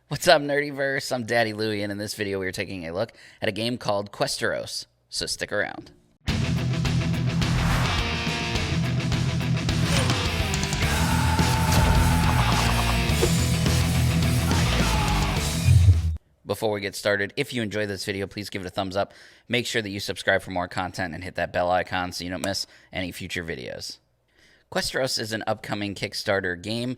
What's up, Nerdyverse? I'm Daddy Louie, and in this video, we are taking a look at a game called Questeros. So stick around. Before we get started, if you enjoy this video, please give it a thumbs up. Make sure that you subscribe for more content and hit that bell icon so you don't miss any future videos. Questeros is an upcoming Kickstarter game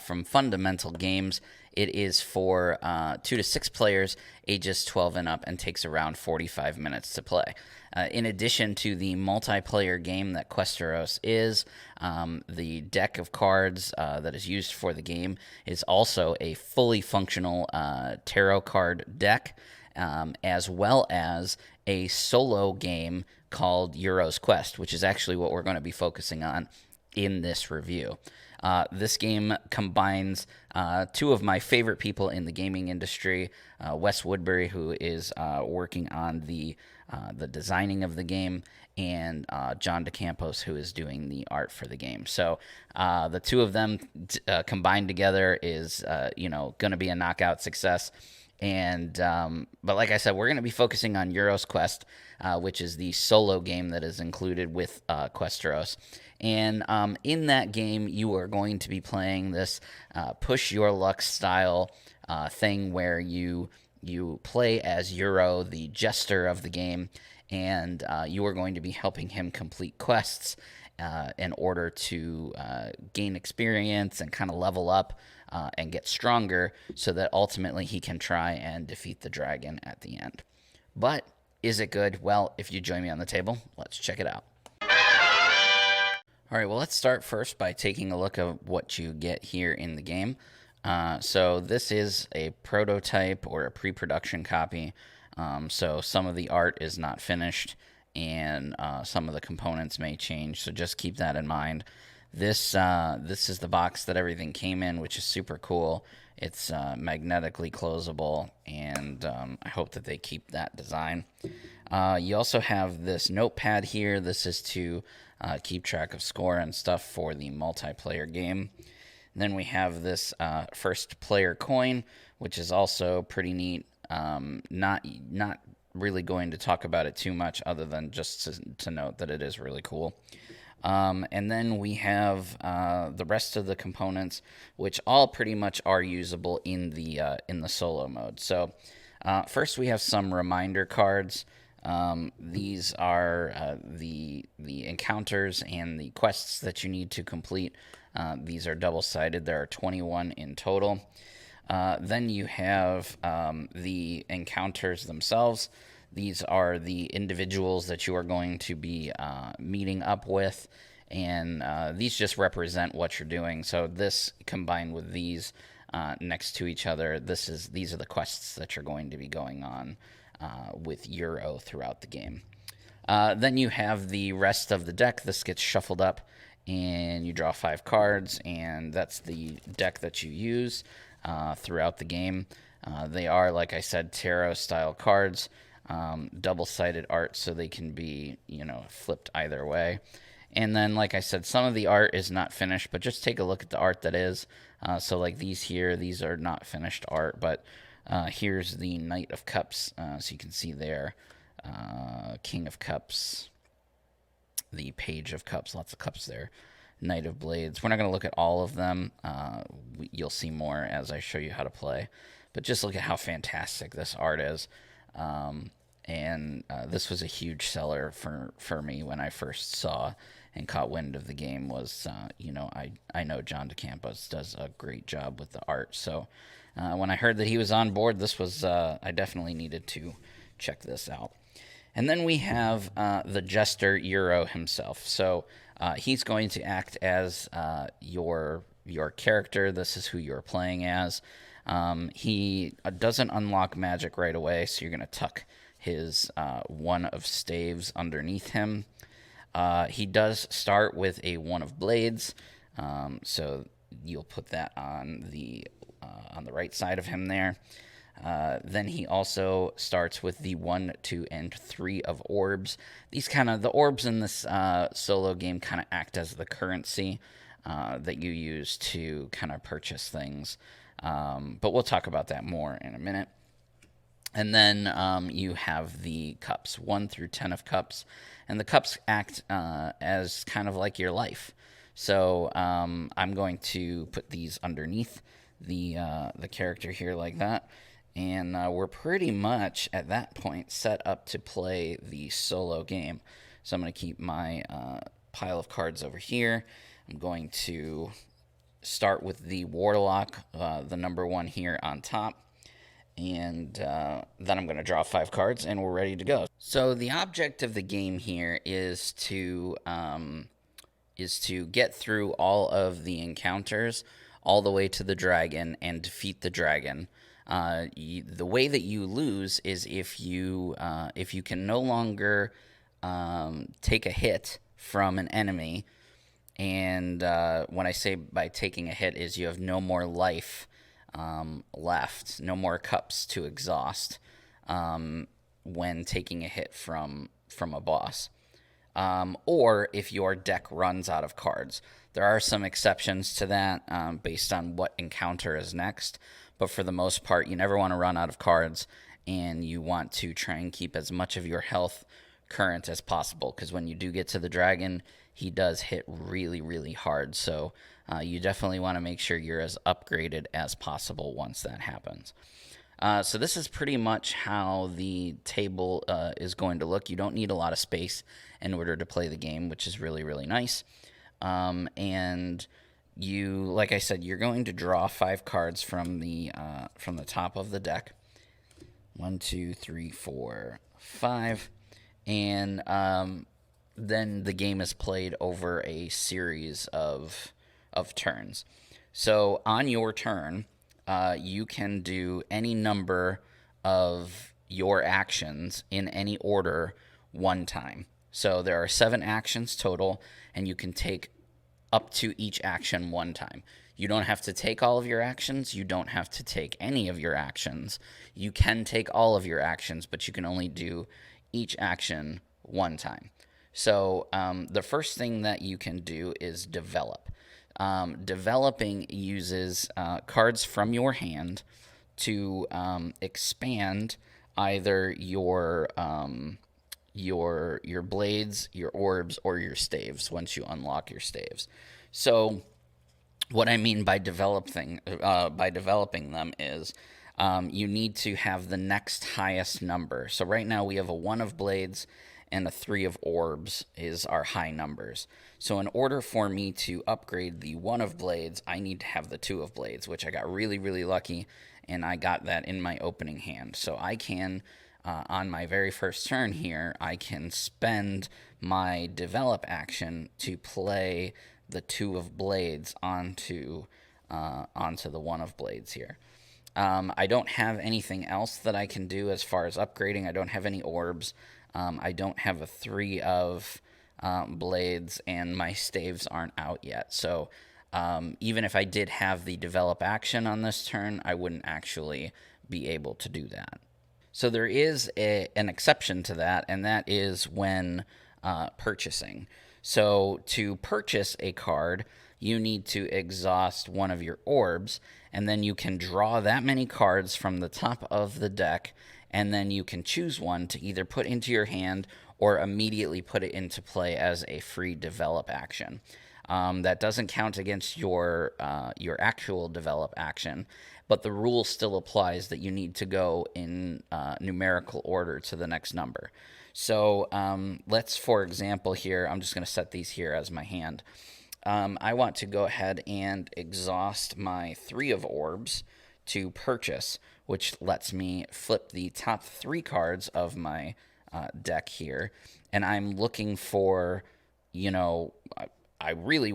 from Fundamental Games. It is for 2 to 6 players, ages 12 and up, and takes around 45 minutes to play. In addition to the multiplayer game that Questeros is, the deck of cards that is used for the game is also a fully functional tarot card deck, as well as a solo game called Euro's Quest, which is actually what we're going to be focusing on in this review. This game combines two of my favorite people in the gaming industry, Wes Woodbury, who is working on the designing of the game, and John DeCampos, who is doing the art for the game. So the two of them combined together is, going to be a knockout success. And but like I said, we're going to be focusing on Euro's Quest, which is the solo game that is included with Questeros. And in that game, you are going to be playing this push your luck style thing where you play as Euro, the jester of the game, and you are going to be helping him complete quests in order to gain experience and kind of level up and get stronger so that ultimately he can try and defeat the dragon at the end. But is it good? Well, if you join me on the table, let's check it out. All right, well, let's start first by taking a look at what you get here in the game. So this is a prototype or a pre-production copy. So some of the art is not finished, and some of the components may change. So just keep that in mind. This is the box that everything came in, which is super cool. It's magnetically closable, and I hope that they keep that design. You also have this notepad here. This is to keep track of score and stuff for the multiplayer game. And then we have this first player coin, which is also pretty neat. Not really going to talk about it too much, other than just to note that it is really cool. And then we have the rest of the components, which all pretty much are usable in the solo mode. So first we have some reminder cards. These are the encounters and the quests that you need to complete. These are double-sided. There are 21 in total. Then you have the encounters themselves. These are the individuals that you are going to be meeting up with, and these just represent what you're doing. So this combined with these next to each other, these are the quests that you're going to be going on with Euro throughout the game. Then you have the rest of the deck. This gets shuffled up, and you draw 5 cards, and that's the deck that you use throughout the game. They are, like I said, tarot-style cards, double-sided art, so they can be, flipped either way. And then, like I said, some of the art is not finished, but just take a look at the art that is. So like these here, these are not finished art, but here's the Knight of Cups, so you can see there, King of Cups, the Page of Cups, lots of cups there, Knight of Blades. We're not going to look at all of them. You'll see more as I show you how to play. But just look at how fantastic this art is. And this was a huge seller for me when I first saw and caught wind of the game. Was I know John DeCampos does a great job with the art. So when I heard that he was on board, this was I definitely needed to check this out. And then we have the Jester Euro himself. So he's going to act as your character. This is who you're playing as. He doesn't unlock magic right away, so you're going to tuck his one of staves underneath him. He does start with a one of blades, so you'll put that on the right side of him there. Then he also starts with the 1, 2, and 3 of orbs. The orbs in this solo game kind of act as the currency that you use to kind of purchase things. But we'll talk about that more in a minute. And then you have the cups, 1 through 10 of cups. And the cups act as kind of like your life. So I'm going to put these underneath the character here like that. And we're pretty much at that point set up to play the solo game. So I'm going to keep my pile of cards over here. I'm going to start with the Warlock, the number 1 here on top. And then I'm going to draw 5 cards, and we're ready to go. So the object of the game here is to get through all of the encounters all the way to the dragon and defeat the dragon. The way that you lose is if you can no longer take a hit from an enemy. And when I say by taking a hit is you have no more life left, no more cups to exhaust when taking a hit from a boss. Or if your deck runs out of cards. There are some exceptions to that based on what encounter is next, but for the most part, you never want to run out of cards, and you want to try and keep as much of your health current as possible, because when you do get to the dragon, he does hit really, really hard, so you definitely want to make sure you're as upgraded as possible once that happens. So this is pretty much how the table is going to look. You don't need a lot of space in order to play the game, which is really, really nice. And you, like I said, you're going to draw 5 cards from the top of the deck. 1, 2, 3, 4, 5, and then the game is played over a series of turns. So on your turn, you can do any number of your actions in any order 1 time. So there are 7 actions total, and you can take up to each action 1 time. You don't have to take all of your actions. You don't have to take any of your actions. You can take all of your actions, but you can only do each action 1 time. So the first thing that you can do is develop. Developing uses cards from your hand to expand either your blades, your orbs, or your staves once you unlock your staves. So what I mean by developing them is you need to have the next highest number. So right now we have a 1 of blades and a 3 of orbs is our high numbers. So in order for me to upgrade the 1 of blades, I need to have the 2 of blades, which I got really, really lucky, and I got that in my opening hand. So I can, on my very first turn here, I can spend my develop action to play the 2 of blades onto the 1 of blades here. I don't have anything else that I can do as far as upgrading. I don't have any orbs. I don't have a 3 of blades, and my staves aren't out yet. So even if I did have the develop action on this turn, I wouldn't actually be able to do that. So there is an exception to that, and that is when purchasing. So to purchase a card, you need to exhaust 1 of your orbs, and then you can draw that many cards from the top of the deck, and then you can choose one to either put into your hand or immediately put it into play as a free develop action. That doesn't count against your actual develop action, but the rule still applies that you need to go in numerical order to the next number. So let's, for example, here, I'm just going to set these here as my hand. I want to go ahead and exhaust my 3 of orbs to purchase, which lets me flip the top 3 cards of my deck here. And I'm looking for, I ideally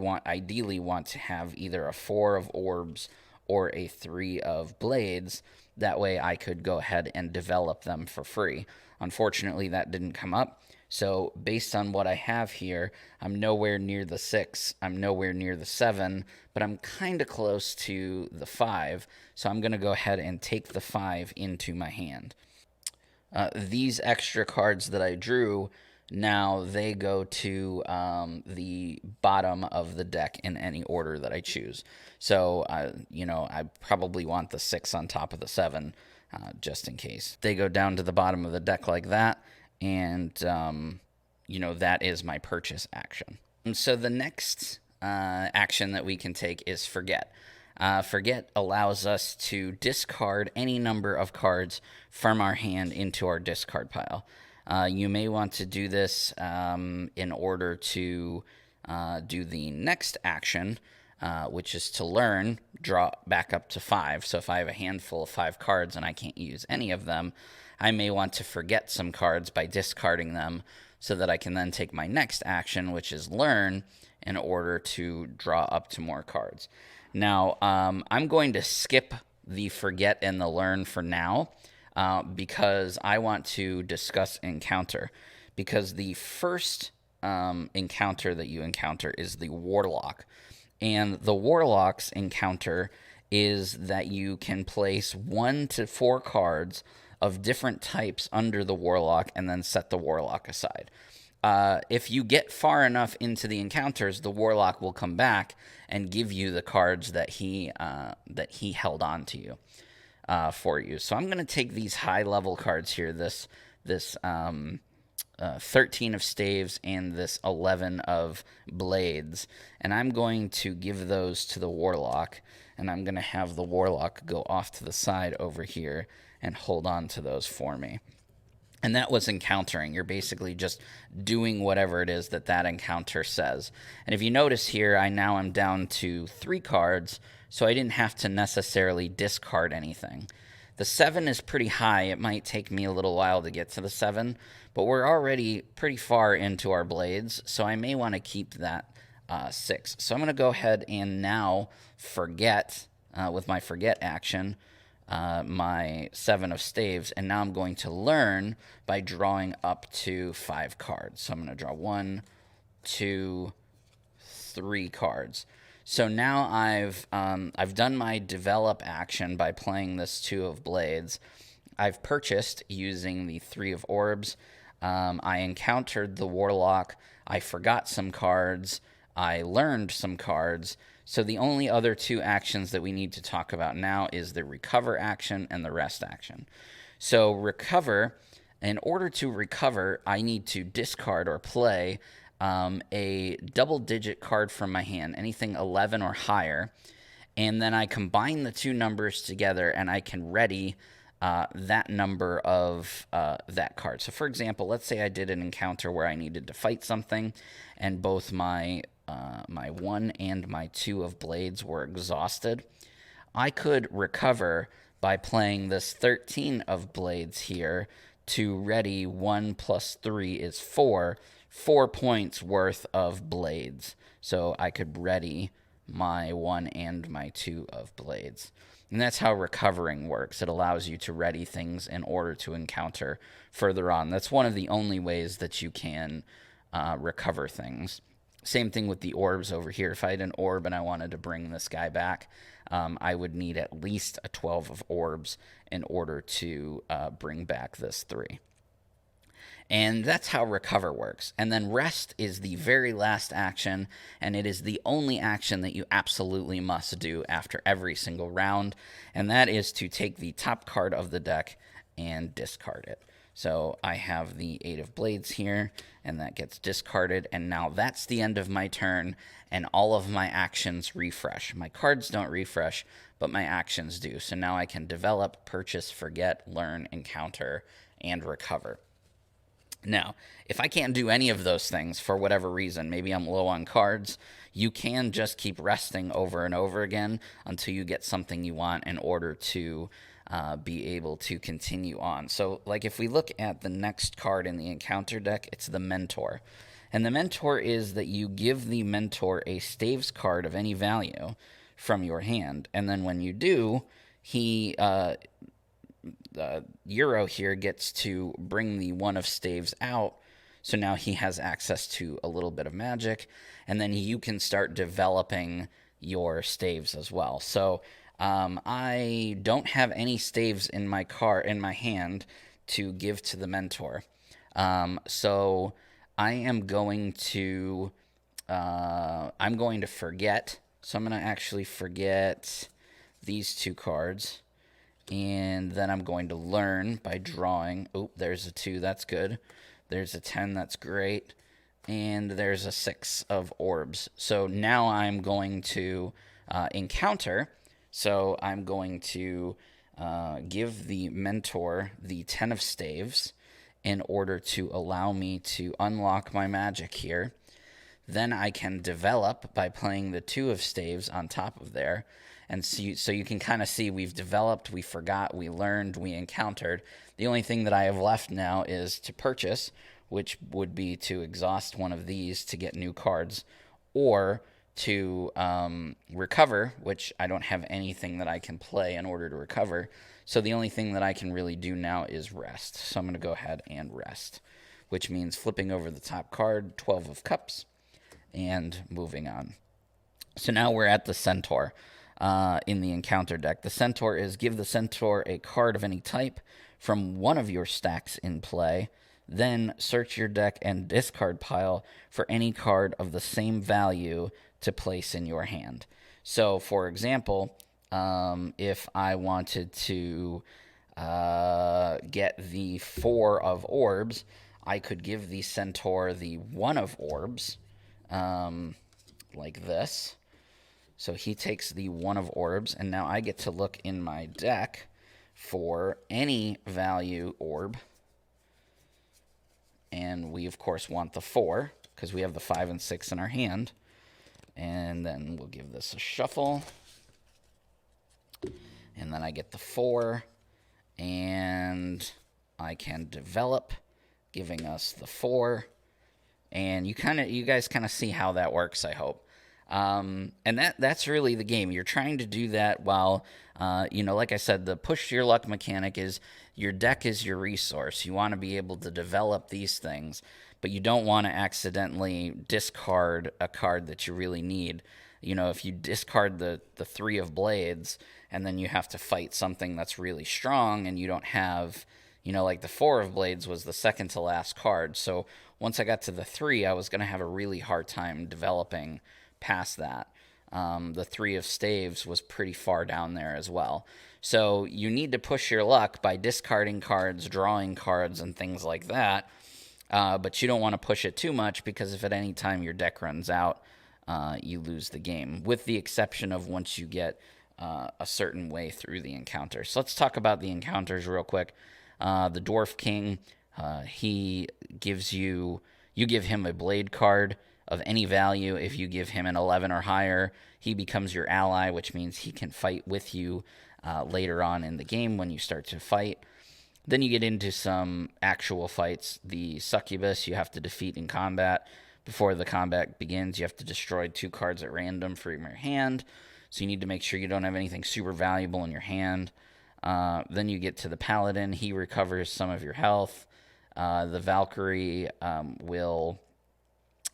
want to have either a 4 of orbs or a 3 of blades. That way I could go ahead and develop them for free. Unfortunately, that didn't come up. So based on what I have here, I'm nowhere near the 6, I'm nowhere near the 7, but I'm kind of close to the 5. So I'm going to go ahead and take the 5 into my hand. These extra cards that I drew now they go to the bottom of the deck in any order that I choose. So, I probably want the 6 on top of the 7, just in case. They go down to the bottom of the deck like that, and, that is my purchase action. And so the next action that we can take is Forget. Forget allows us to discard any number of cards from our hand into our discard pile. You may want to do this in order to do the next action, which is to learn, draw back up to 5. So if I have a handful of 5 cards and I can't use any of them, I may want to forget some cards by discarding them so that I can then take my next action, which is learn, in order to draw up to more cards. Now, I'm going to skip the forget and the learn for now because I want to discuss encounter. Because the first encounter that you encounter is the Warlock. And the Warlock's encounter is that you can place 1 to 4 cards of different types under the Warlock and then set the Warlock aside. If you get far enough into the encounters, the Warlock will come back and give you the cards that he held on to you for you. So I'm going to take these high level cards here, this 13 of staves and this 11 of blades, and I'm going to give those to the Warlock, and I'm going to have the Warlock go off to the side over here and hold on to those for me. And that was encountering. You're basically just doing whatever it is that encounter says. And if you notice here, I now am down to 3 cards, so I didn't have to necessarily discard anything. The 7 is pretty high. It might take me a little while to get to the 7, but we're already pretty far into our blades, so I may want to keep that 6. So I'm going to go ahead and now forget, with my forget action, my 7 of staves, and now I'm going to learn by drawing up to 5 cards. So I'm going to draw 1, 2, 3 cards. So now I've done my develop action by playing this 2 of blades. I've purchased using the 3 of orbs. I encountered the Warlock. I forgot some cards. I learned some cards. So the only other 2 actions that we need to talk about now is the recover action and the rest action. So recover, in order to recover, I need to discard or play a double-digit card from my hand, anything 11 or higher, and then I combine the 2 numbers together and I can ready that number of that card. So for example, let's say I did an encounter where I needed to fight something and both my 1 and my 2 of blades were exhausted. I could recover by playing this 13 of blades here to ready 1 plus 3 is 4 points worth of blades. So I could ready my 1 and my 2 of blades. And that's how recovering works. It allows you to ready things in order to encounter further on. That's one of the only ways that you can recover things. Same thing with the orbs over here. If I had an orb and I wanted to bring this guy back, I would need at least a 12 of orbs in order to bring back this 3. And that's how recover works. And then rest is the very last action, and it is the only action that you absolutely must do after every single round, and that is to take the top card of the deck and discard it. So I have the 8 of blades here, and that gets discarded, and now that's the end of my turn, and all of my actions refresh. My cards don't refresh, but my actions do. So now I can develop, purchase, forget, learn, encounter, and recover. Now, if I can't do any of those things for whatever reason, maybe I'm low on cards, you can just keep resting over and over again until you get something you want in order to be able to continue on. So, like if we look at the next card in the encounter deck, it's the Mentor. And the Mentor is that you give the Mentor a staves card of any value from your hand. And then when you do, he... Euro here gets to bring the 1 of staves out, so now he has access to a little bit of magic, and then you can start developing your staves as well. So I don't have any staves in my hand to give to the Mentor. So I am going to I'm going to forget. So I'm going to actually forget these two cards. And then I'm going to learn by drawing. Oh, there's a 2. That's good. There's a 10. That's great. And there's a 6 of orbs. So now I'm going to encounter. So I'm going to give the mentor the 10 of staves in order to allow me to unlock my magic here. Then I can develop by playing the 2 of staves on top of there. And so you can kind of see we've developed, we forgot, we learned, we encountered. The only thing that I have left now is to purchase, which would be to exhaust one of these to get new cards, or to recover, which I don't have anything that I can play in order to recover. So the only thing that I can really do now is rest. So I'm going to go ahead and rest, which means flipping over the top card, 12 of cups, and moving on. So now we're at the Centaur in the encounter deck. The Centaur is give the Centaur a card of any type from one of your stacks in play. Then search your deck and discard pile for any card of the same value to place in your hand. So, for example, if I wanted to get the 4 of orbs, I could give the Centaur the 1 of orbs, like this. So he takes the 1 of orbs, and now I get to look in my deck for any value orb. And we, of course, want the 4, because we have the 5 and 6 in our hand. And then we'll give this a shuffle. And then I get the 4, and I can develop, giving us the 4. And you guys kind of see how that works, I hope. And that's really the game. You're trying to do that while, like I said, the push your luck mechanic is your deck is your resource. You want to be able to develop these things, but you don't want to accidentally discard a card that you really need. If you discard the 3 of blades and then you have to fight something that's really strong and you don't have, like the 4 of blades was the second to last card. So once I got to the 3, I was going to have a really hard time developing past that. The 3 of staves was pretty far down there as well. So you need to push your luck by discarding cards, drawing cards, and things like that. But you don't want to push it too much, because if at any time your deck runs out, you lose the game, with the exception of once you get a certain way through the encounter. So let's talk about the encounters real quick. The Dwarf King, he gives you give him a blade card of any value. If you give him an 11 or higher, he becomes your ally, which means he can fight with you later on in the game when you start to fight. Then you get into some actual fights. The Succubus you have to defeat in combat. Before the combat begins, you have to destroy 2 cards at random from your hand. So you need to make sure you don't have anything super valuable in your hand. Then you get to the Paladin. He recovers some of your health. The Valkyrie will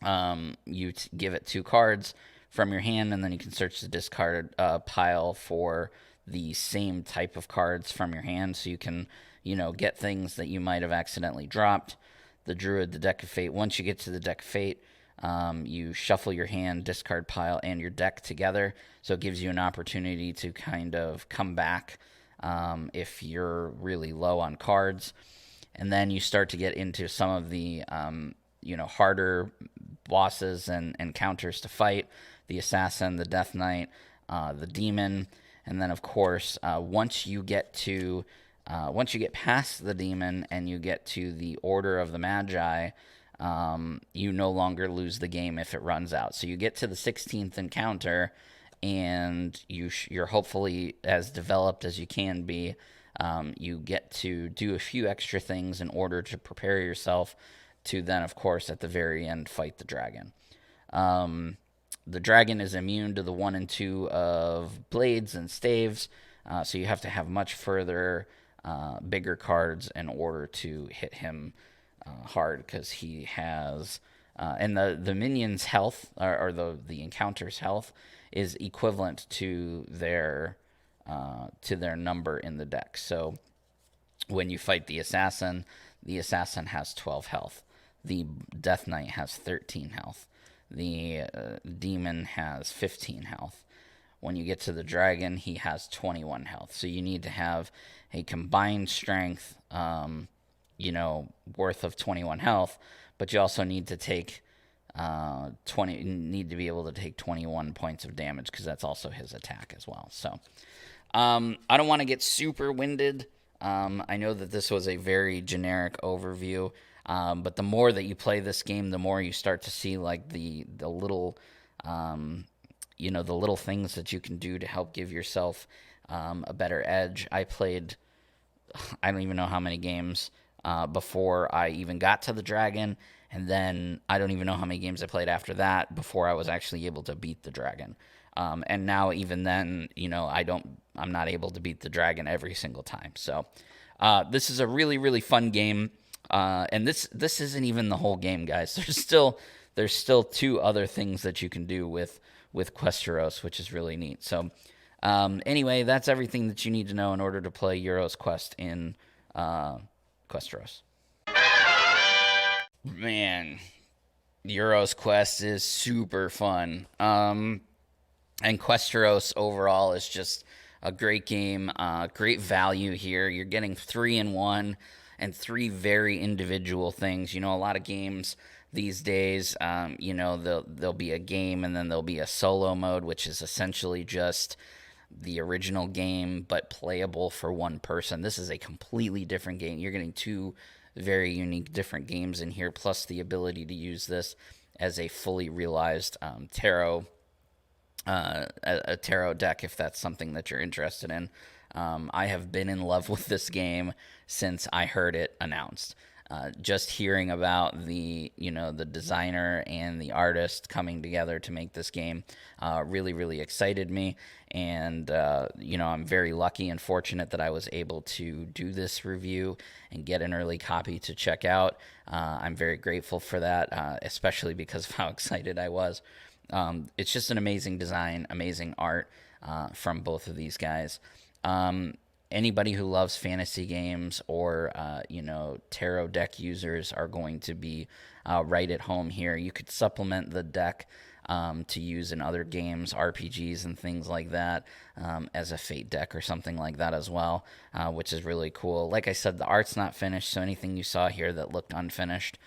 give it 2 cards from your hand, and then you can search the discard pile for the same type of cards from your hand, so you can get things that you might have accidentally dropped. The Druid, the Deck of Fate. Once you get to the Deck of Fate, you shuffle your hand, discard pile, and your deck together, so it gives you an opportunity to kind of come back if you're really low on cards. And then you start to get into some of the harder bosses and counters to fight. The Assassin, the Death Knight, the Demon. And then, of course, once you get past the Demon and you get to the Order of the Magi, you no longer lose the game if it runs out. So you get to the 16th encounter, and you're hopefully as developed as you can be. You get to do a few extra things in order to prepare yourself to then, of course, at the very end, fight the dragon. The dragon is immune to the 1 and 2 of blades and staves, so you have to have much further, bigger cards in order to hit him hard, because he has... and the minion's health, or the encounter's health, is equivalent to their number in the deck. So when you fight the assassin has 12 health. The Death Knight has 13 health. The Demon has 15 health. When you get to the Dragon, he has 21 health. So you need to have a combined strength, worth of 21 health, but you also need to take 20. Need to be able to take 21 points of damage because that's also his attack as well. So I don't want to get super winded. I know that this was a very generic overview, but the more that you play this game, the more you start to see like the little, the little things that you can do to help give yourself a better edge. I don't even know how many games before I even got to the Dragon, and then I don't even know how many games I played after that before I was actually able to beat the Dragon. And now even then, I'm not able to beat the Dragon every single time. So this is a really, really fun game. And this isn't even the whole game, guys. There's still 2 other things that you can do with Questeros, which is really neat. So anyway, that's everything that you need to know in order to play Euros Quest in Questeros. Man, Euros Quest is super fun. And Questeros overall is just a great game, great value here. You're getting 3-in-1 and 3 very individual things. A lot of games these days, there'll be a game and then there'll be a solo mode, which is essentially just the original game but playable for one person. This is a completely different game. You're getting 2 very unique different games in here, plus the ability to use this as a fully realized tarot a tarot deck if that's something that you're interested in. I have been in love with this game since I heard it announced. Just hearing about the designer and the artist coming together to make this game really, really excited me. And, I'm very lucky and fortunate that I was able to do this review and get an early copy to check out. I'm very grateful for that, especially because of how excited I was. It's just an amazing design, amazing art from both of these guys. Anybody who loves fantasy games or, tarot deck users are going to be right at home here. You could supplement the deck to use in other games, RPGs and things like that, as a fate deck or something like that as well, which is really cool. Like I said, the art's not finished, so anything you saw here that looked unfinished,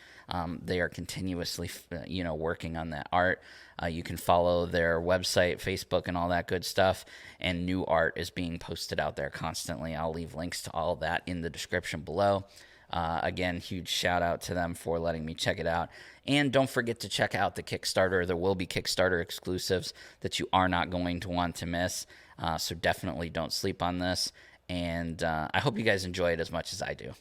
they are continuously, working on that art. You can follow their website, Facebook, and all that good stuff, and new art is being posted out there constantly. I'll leave links to all that in the description below. Again, huge shout out to them for letting me check it out. And don't forget to check out the Kickstarter. There will be Kickstarter exclusives that you are not going to want to miss. So definitely don't sleep on this. And I hope you guys enjoy it as much as I do.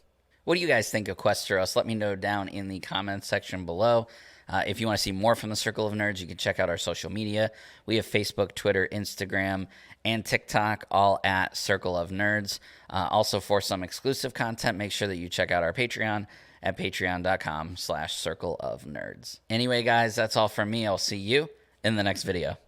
What do you guys think of Questeros? Let me know down in the comments section below. If you want to see more from the Circle of Nerds, you can check out our social media. We have Facebook, Twitter, Instagram, and TikTok, all at Circle of Nerds. Also, for some exclusive content, make sure that you check out our Patreon at patreon.com/Circle of Nerds. Anyway, guys, that's all from me. I'll see you in the next video.